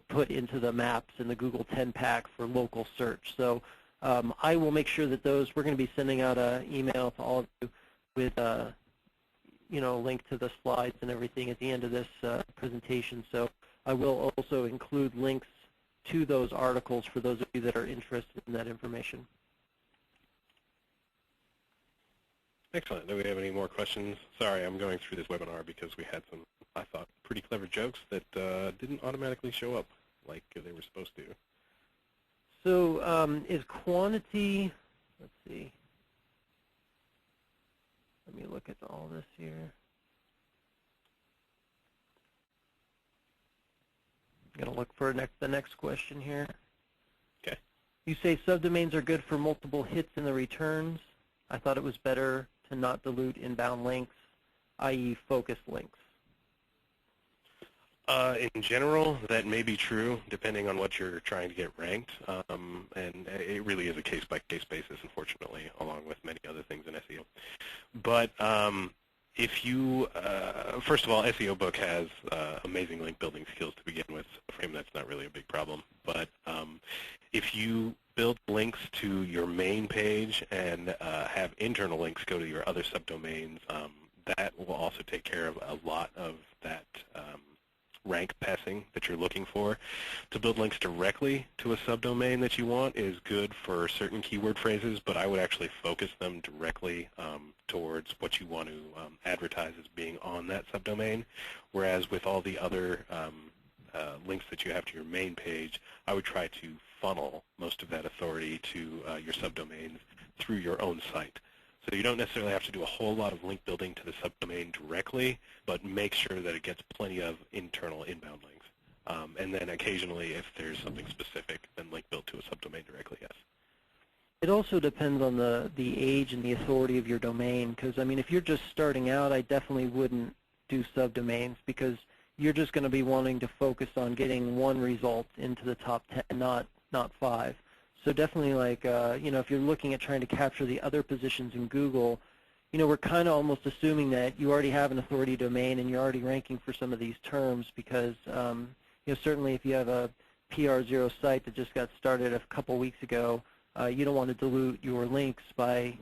put into the maps in the Google 10 pack for local search. So I will make sure that those, we're going to be sending out an email to all of you with a link to the slides and everything at the end of this presentation. So I will also include links to those articles for those of you that are interested in that information. Excellent. Do we have any more questions? Sorry, I'm going through this webinar because we had some, I thought, pretty clever jokes that didn't automatically show up like they were supposed to. So is quantity, let's see, let me look at all this here. I'm going to look for the next question here. Okay. You say subdomains are good for multiple hits in the returns. I thought it was better to not dilute inbound links, i.e. focused links. In general, that may be true, depending on what you're trying to get ranked, and it really is a case-by-case basis, unfortunately, along with many other things in SEO. But if you, first of all, SEO Book has amazing link building skills to begin with. For him, that's not really a big problem. But if you build links to your main page and have internal links go to your other subdomains, that will also take care of a lot of that rank passing that you're looking for. To build links directly to a subdomain that you want is good for certain keyword phrases, but I would actually focus them directly towards what you want to advertise as being on that subdomain, whereas with all the other links that you have to your main page, I would try to funnel most of that authority to your subdomains through your own site. So you don't necessarily have to do a whole lot of link building to the subdomain directly, but make sure that it gets plenty of internal inbound links. And then occasionally, if there's something specific, then link build to a subdomain directly, yes. It also depends on the age and the authority of your domain, because, I mean, if you're just starting out, I definitely wouldn't do subdomains, because you're just going to be wanting to focus on getting one result into the top 10, not 5. So definitely, like, if you're looking at trying to capture the other positions in Google, we're kind of almost assuming that you already have an authority domain and you're already ranking for some of these terms, because, certainly if you have a PR0 site that just got started a couple weeks ago, you don't want to dilute your links by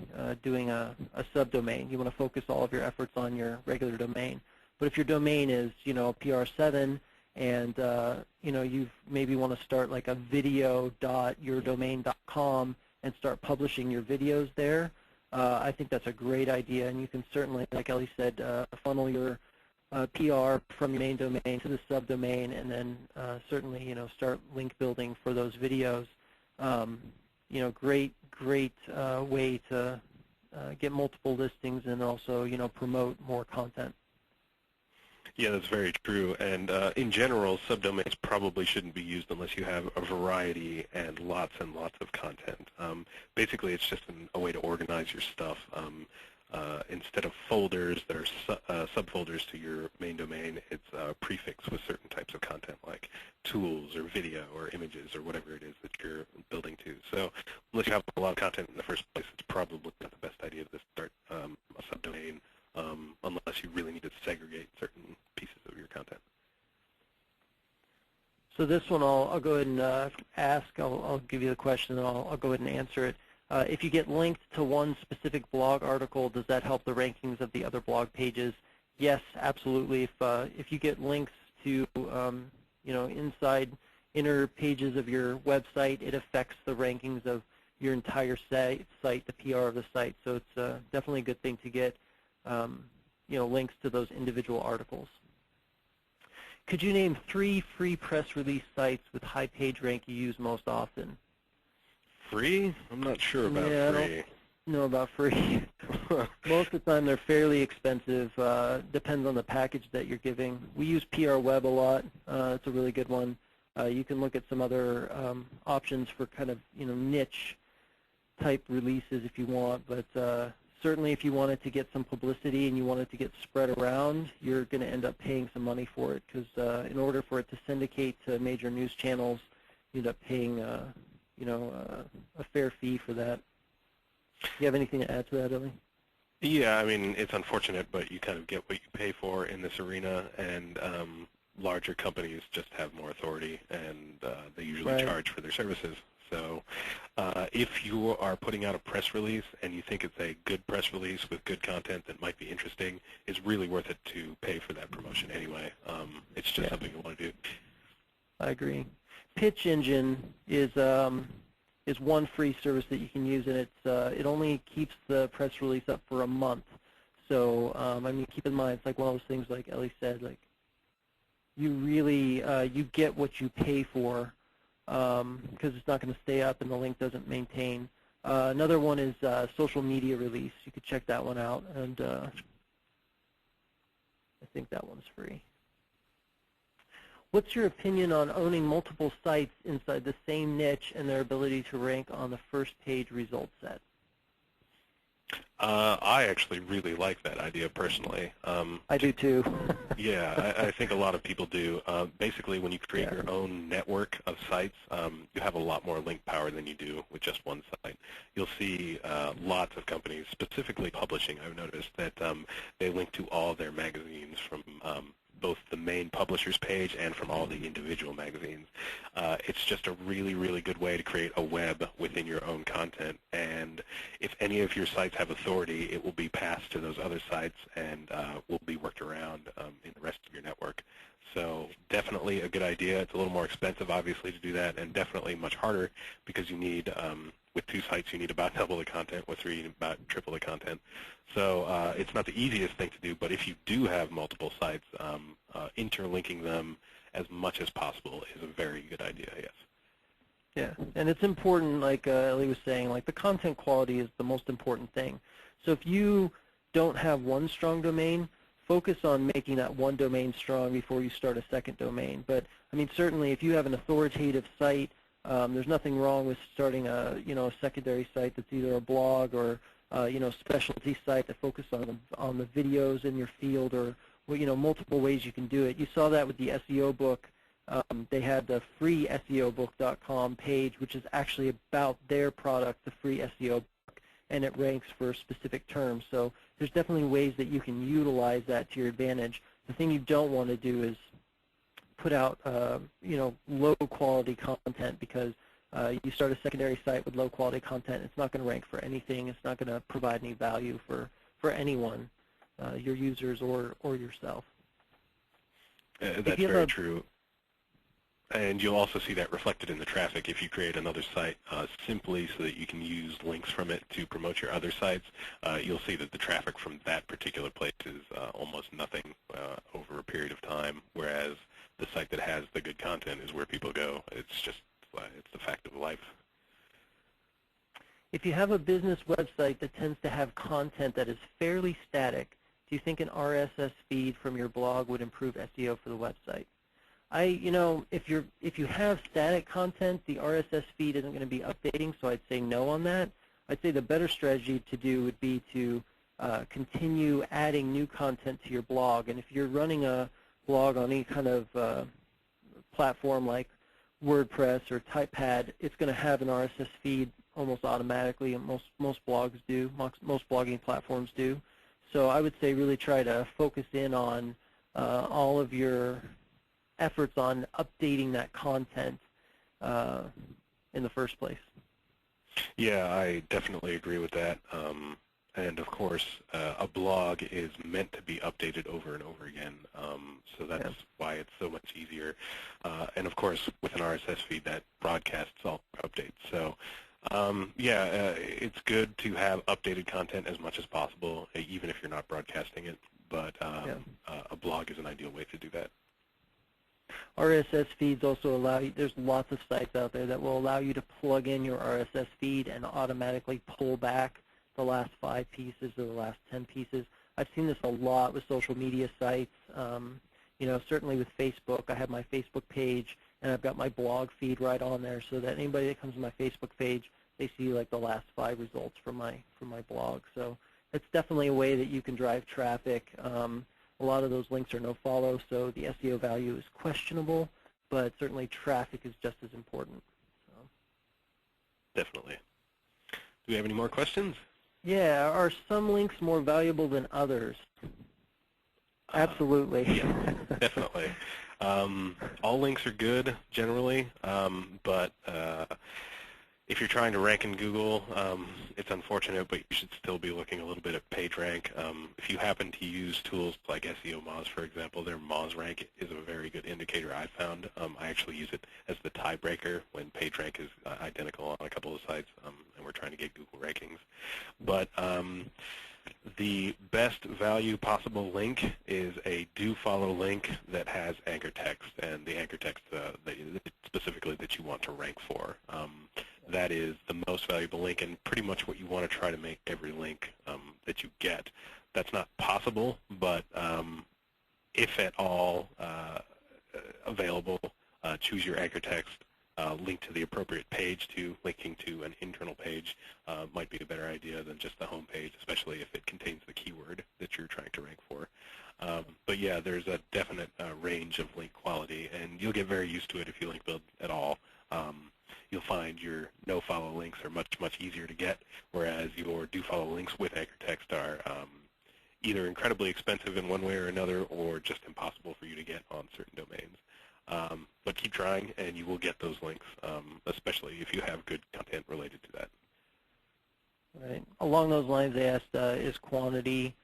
doing a subdomain. You want to focus all of your efforts on your regular domain. But if your domain is, PR7, and you maybe want to start like a video.yourdomain.com and start publishing your videos there, I think that's a great idea. And you can certainly, like Ellie said, funnel your PR from your main domain to the subdomain, and then certainly, start link building for those videos. Great way to get multiple listings and also, promote more content. Yeah, that's very true. And in general, subdomains probably shouldn't be used unless you have a variety and lots of content. Basically, it's just a way to organize your stuff. Instead of folders that are subfolders to your main domain, it's prefixed with certain types of content like tools or video or images or whatever it is that you're building to. So unless you have a lot of content in the first place, it's probably not the best idea to start a subdomain unless you really need to segregate certain pieces of your content. So this one I'll go ahead and ask. I'll give you the question and I'll go ahead and answer it. If you get linked to one specific blog article, does that help the rankings of the other blog pages? Yes, absolutely. If you get links to inner pages of your website, it affects the rankings of your entire site, the PR of the site. So it's definitely a good thing to get links to those individual articles. Could you name 3 free press release sites with high page rank you use most often? Free? I'm not sure about free. I don't know about free. Most of the time they're fairly expensive. Depends on the package that you're giving. We use PR Web a lot. It's a really good one. You can look at some other options for kind of niche type releases if you want, but certainly if you wanted to get some publicity and you wanted to get spread around, you're going to end up paying some money for it, because in order for it to syndicate to major news channels, you end up paying a fair fee for that. Do you have anything to add to that, Ellie? Yeah, I mean, it's unfortunate, but you kind of get what you pay for in this arena, and larger companies just have more authority, and they usually charge for their services. So if you are putting out a press release and you think it's a good press release with good content that might be interesting, it's really worth it to pay for that promotion anyway. It's just something you want to do. I agree. Pitch Engine is one free service that you can use, and it only keeps the press release up for a month. So I mean, keep in mind, it's like one of those things, like Ellie said, like you really you get what you pay for, because it's not going to stay up and the link doesn't maintain. Another one is Social Media Release. You could check that one out, and I think that one's free. What's your opinion on owning multiple sites inside the same niche and their ability to rank on the first page result set? I actually really like that idea personally. I do too. Yeah, I think a lot of people do. Basically, when you create your own network of sites, you have a lot more link power than you do with just one site. You'll see lots of companies, specifically publishing, I've noticed, that they link to all their magazines from both the main publisher's page and from all the individual magazines. It's just a really, really good way to create a web within your own content. And if any of your sites have authority, it will be passed to those other sites and will be worked around in the rest of your network. So definitely a good idea. It's a little more expensive, obviously, to do that, and definitely much harder because you need, with 2 sites, you need about double the content. With 3, you need about triple the content. So it's not the easiest thing to do, but if you do have multiple sites, interlinking them as much as possible is a very good idea, yes. Yeah, and it's important, like Ellie was saying, like the content quality is the most important thing. So if you don't have one strong domain, focus on making that one domain strong before you start a second domain. But I mean, certainly, if you have an authoritative site, there's nothing wrong with starting a a secondary site that's either a blog or specialty site that focuses on the videos in your field, or multiple ways you can do it. You saw that with the SEO book. They had the free SEObook.com page, which is actually about their product, the free SEO book, and it ranks for specific terms. So there's definitely ways that you can utilize that to your advantage. The thing you don't want to do is put out low-quality content, because you start a secondary site with low-quality content, it's not going to rank for anything. It's not going to provide any value for anyone, your users or yourself. That's very true. And you'll also see that reflected in the traffic if you create another site simply so that you can use links from it to promote your other sites. You'll see that the traffic from that particular place is almost nothing over a period of time, whereas the site that has the good content is where people go. It's just it's the fact of life. If you have a business website that tends to have content that is fairly static, do you think an RSS feed from your blog would improve SEO for the website? If you have static content, the RSS feed isn't going to be updating, so I'd say no on that. I'd say the better strategy to do would be to continue adding new content to your blog. And if you're running a blog on any kind of platform like WordPress or TypePad, it's going to have an RSS feed almost automatically, and most blogs do, most blogging platforms do. So I would say really try to focus in on all of your efforts on updating that content in the first place. Yeah, I definitely agree with that. And of course, a blog is meant to be updated over and over again. So that's why it's so much easier. And of course, with an RSS feed, that broadcasts all updates. So it's good to have updated content as much as possible, even if you're not broadcasting it. But a blog is an ideal way to do that. RSS feeds also allow you, there's lots of sites out there that will allow you to plug in your RSS feed and automatically pull back the last 5 pieces or the last 10 pieces. I've seen this a lot with social media sites. Certainly with Facebook, I have my Facebook page and I've got my blog feed right on there, so that anybody that comes to my Facebook page, they see like the last 5 results from my blog. So it's definitely a way that you can drive traffic. A lot of those links are no-follow, so the SEO value is questionable, but certainly traffic is just as important. So. Definitely. Do we have any more questions? Yeah, are some links more valuable than others? Absolutely. Yeah, definitely. All links are good generally, but if you're trying to rank in Google, it's unfortunate, but you should still be looking a little bit at PageRank. If you happen to use tools like SEO Moz, for example, their Moz rank is a very good indicator I found. I actually use it as the tiebreaker when PageRank is identical on a couple of sites, and we're trying to get Google rankings. But the best value possible link is a do-follow link that has anchor text, and the anchor text specifically that you want to rank for. That is the most valuable link, and pretty much what you want to try to make every link that you get. That's not possible, but if at all available, choose your anchor text, link to the appropriate page to. Linking to an internal page might be a better idea than just the home page, especially if it contains the keyword that you're trying to rank for. But yeah, there's a definite range of link quality, and you'll get very used to it if you link build at all. You'll find your no-follow links are much, much easier to get, whereas your do-follow links with anchor text are either incredibly expensive in one way or another, or just impossible for you to get on certain domains. But keep trying, and you will get those links, especially if you have good content related to that. Right. Along those lines, they asked, is quantity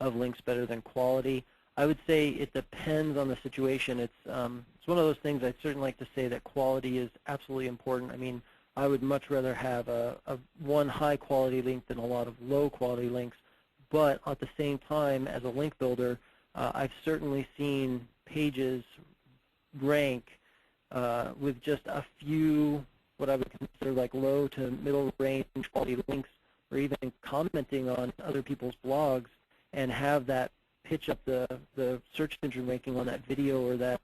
of links better than quality? I would say it depends on the situation. It's one of those things. I'd certainly like to say that quality is absolutely important. I mean, I would much rather have one high quality link than a lot of low quality links. But at the same time, as a link builder, I've certainly seen pages rank with just a few what I would consider like low to middle range quality links, or even commenting on other people's blogs, and have that pitch up the search engine ranking on that video or that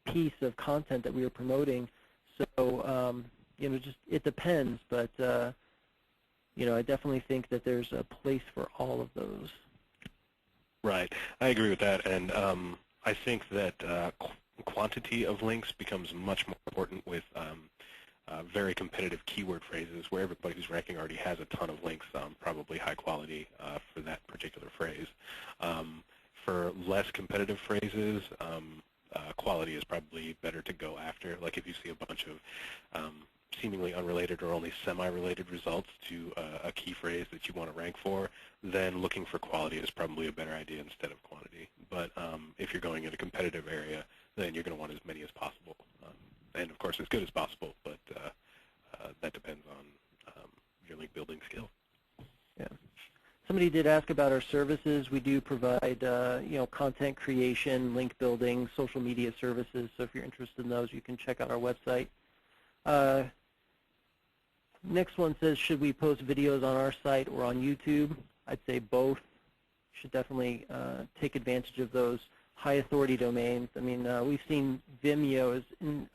piece of content that we were promoting. So just it depends, but I definitely think that there's a place for all of those. Right, I agree with that, and I think that quantity of links becomes much more important with very competitive keyword phrases where everybody who's ranking already has a ton of links, probably high quality for that particular phrase. For less competitive phrases, quality is probably better to go after. Like if you see a bunch of seemingly unrelated or only semi-related results to a key phrase that you want to rank for, then looking for quality is probably a better idea instead of quantity. But if you're going in a competitive area, then you're going to want as many as possible. And of course as good as possible, but that depends on your link building skill. Yeah. Somebody did ask about our services. We do provide content creation, link building, social media services. So if you're interested in those, you can check out our website. Next one says, should we post videos on our site or on YouTube? I'd say both. Should definitely take advantage of those high authority domains. I mean, we've seen Vimeo is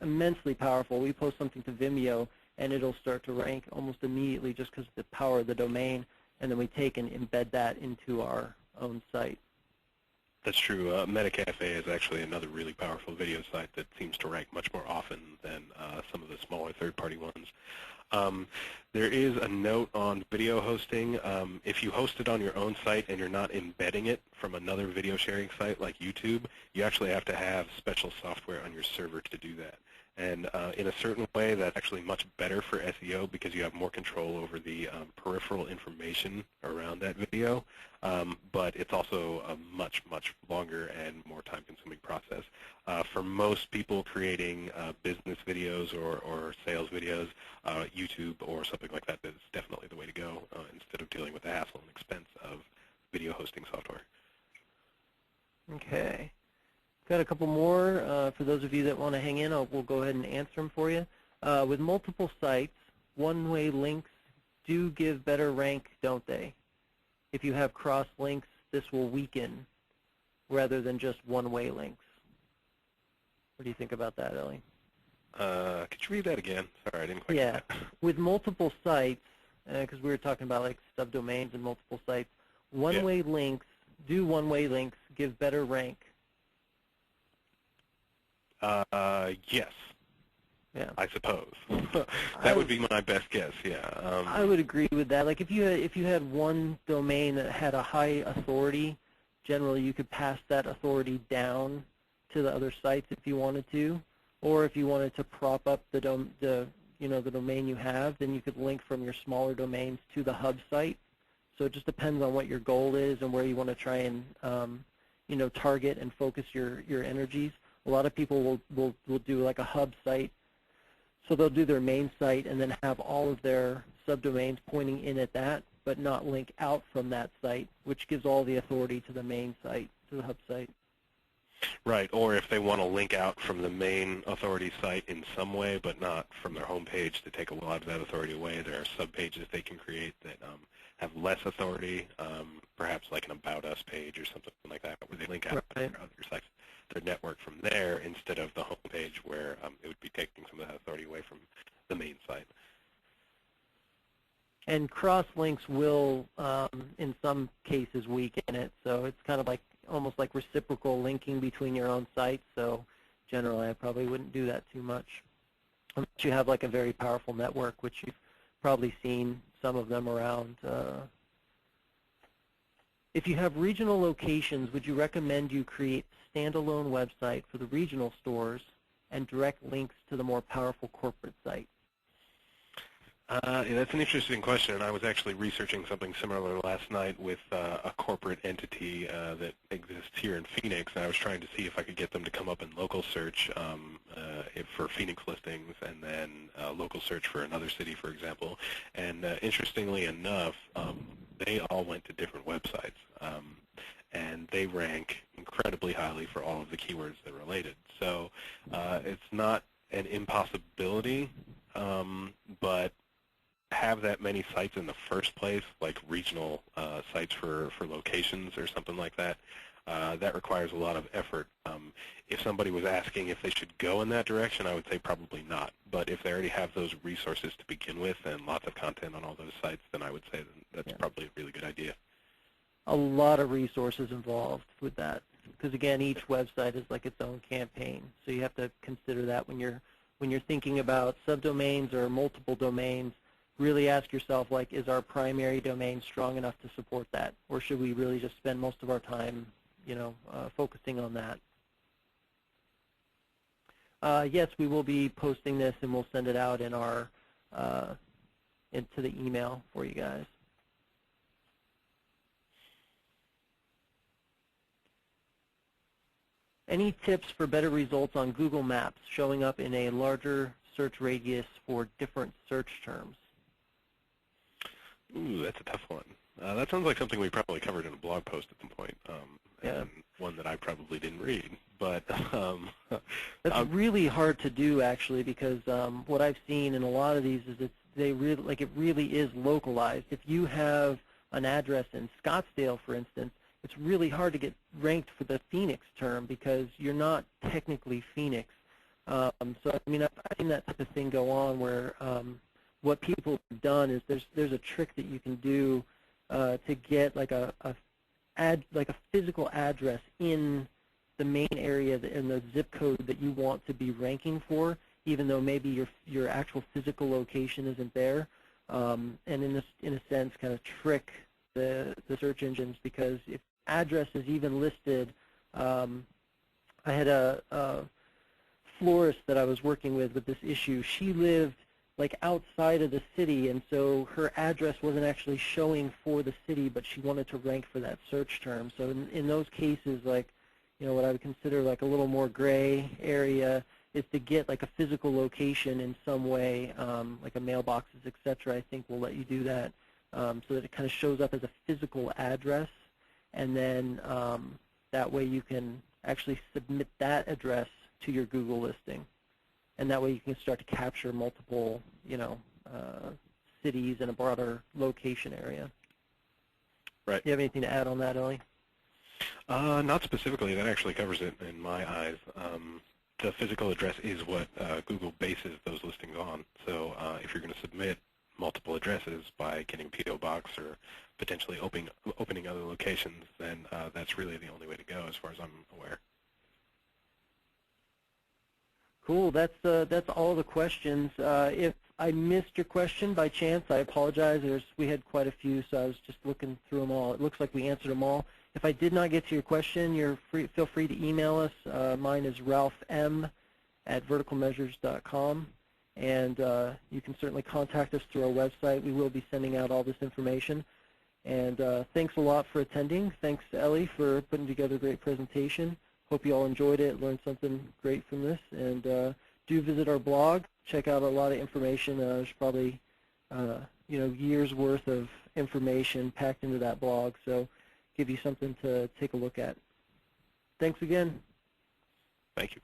immensely powerful. We post something to Vimeo and it'll start to rank almost immediately just because of the power of the domain, and then we take and embed that into our own site. That's true. MetaCafe is actually another really powerful video site that seems to rank much more often than some of the smaller third-party ones. There is a note on video hosting. If you host it on your own site and you're not embedding it from another video sharing site like YouTube, you actually have to have special software on your server to do that. And in a certain way, that's actually much better for SEO because you have more control over the peripheral information around that video. But it's also a much, much longer and more time-consuming process. For most people creating business videos or sales videos, YouTube or something like that is definitely the way to go instead of dealing with the hassle and expense of video hosting software. Okay. Got a couple more. For those of you that want to hang in, we'll go ahead and answer them for you. With multiple sites, one-way links do give better rank, don't they? If you have cross links, this will weaken rather than just one-way links. What do you think about that, Ellie? Could you read that again? Sorry, I didn't quite get that. With multiple sites, because we were talking about like subdomains and multiple sites, one-way links, do one-way links give better rank? Yes. Yeah. I suppose. That would be my best guess, yeah. I would agree with that. Like if you had one domain that had a high authority, generally you could pass that authority down to the other sites if you wanted to, or if you wanted to prop up the domain you have, then you could link from your smaller domains to the hub site. So it just depends on what your goal is and where you want to try and target and focus your energies. A lot of people will do like a hub site. So they'll do their main site and then have all of their subdomains pointing in at that, but not link out from that site, which gives all the authority to the main site, to the hub site. Right, or if they want to link out from the main authority site in some way, but not from their home page to take a lot of that authority away, there are sub-pages they can create that have less authority, perhaps like an About Us page or something like that, where they link out to their other sites, their network from there instead of the home page where it would be taking some of that authority away from the main site. And cross-links will, in some cases, weaken it, so it's kind of like almost like reciprocal linking between your own sites, so generally I probably wouldn't do that too much. Unless you have like a very powerful network, which you've probably seen some of them around. If you have regional locations, would you recommend you create a standalone website for the regional stores and direct links to the more powerful corporate site? Yeah, that's an interesting question. I was actually researching something similar last night with a corporate entity that exists here in Phoenix, and I was trying to see if I could get them to come up in local search for Phoenix listings, and then local search for another city, for example. And interestingly enough, they all went to different websites, and they rank incredibly highly for all of the keywords that are related. So it's not an impossibility, but have that many sites in the first place, like regional sites for locations or something like that, that requires a lot of effort. If somebody was asking if they should go in that direction, I would say probably not. But if they already have those resources to begin with and lots of content on all those sites, then I would say that's probably a really good idea. A lot of resources involved with that, because again, each website is like its own campaign. So you have to consider that when you're thinking about subdomains or multiple domains. Really ask yourself, like, is our primary domain strong enough to support that, or should we really just spend most of our time, focusing on that? Yes, we will be posting this, and we'll send it out in our into the email for you guys. Any tips for better results on Google Maps showing up in a larger search radius for different search terms? Ooh, that's a tough one. That sounds like something we probably covered in a blog post at some point, yeah. And one that I probably didn't read. But that's really hard to do, actually, because what I've seen in a lot of these is it really is localized. If you have an address in Scottsdale, for instance, it's really hard to get ranked for the Phoenix term because you're not technically Phoenix. So I mean, I've seen that type of thing go on where what people have done is there's a trick that you can do to get like a physical address in the main area in the zip code that you want to be ranking for, even though maybe your actual physical location isn't there, and in a sense kind of trick the search engines, because if address is even listed, I had a florist that I was working with this issue. She lived like outside of the city, and so her address wasn't actually showing for the city, but she wanted to rank for that search term. So in those cases, like, what I would consider like a little more gray area is to get like a physical location in some way, like a mailboxes, etc. I think will let you do that, so that it kind of shows up as a physical address, and then that way you can actually submit that address to your Google listing. And that way you can start to capture multiple, cities in a broader location area. Right. Do you have anything to add on that, Ellie? Not specifically. That actually covers it in my eyes. The physical address is what Google bases those listings on. So if you're going to submit multiple addresses by getting a P.O. box or potentially opening other locations, then that's really the only way to go as far as I'm aware. Cool. That's all the questions. If I missed your question by chance, I apologize. We had quite a few, so I was just looking through them all. It looks like we answered them all. If I did not get to your question, feel free to email us. Mine is ralphm@verticalmeasures.com, and you can certainly contact us through our website. We will be sending out all this information. And thanks a lot for attending. Thanks, Ellie, for putting together a great presentation. Hope you all enjoyed it, learned something great from this, and do visit our blog. Check out a lot of information. There's probably years worth of information packed into that blog, so give you something to take a look at. Thanks again. Thank you.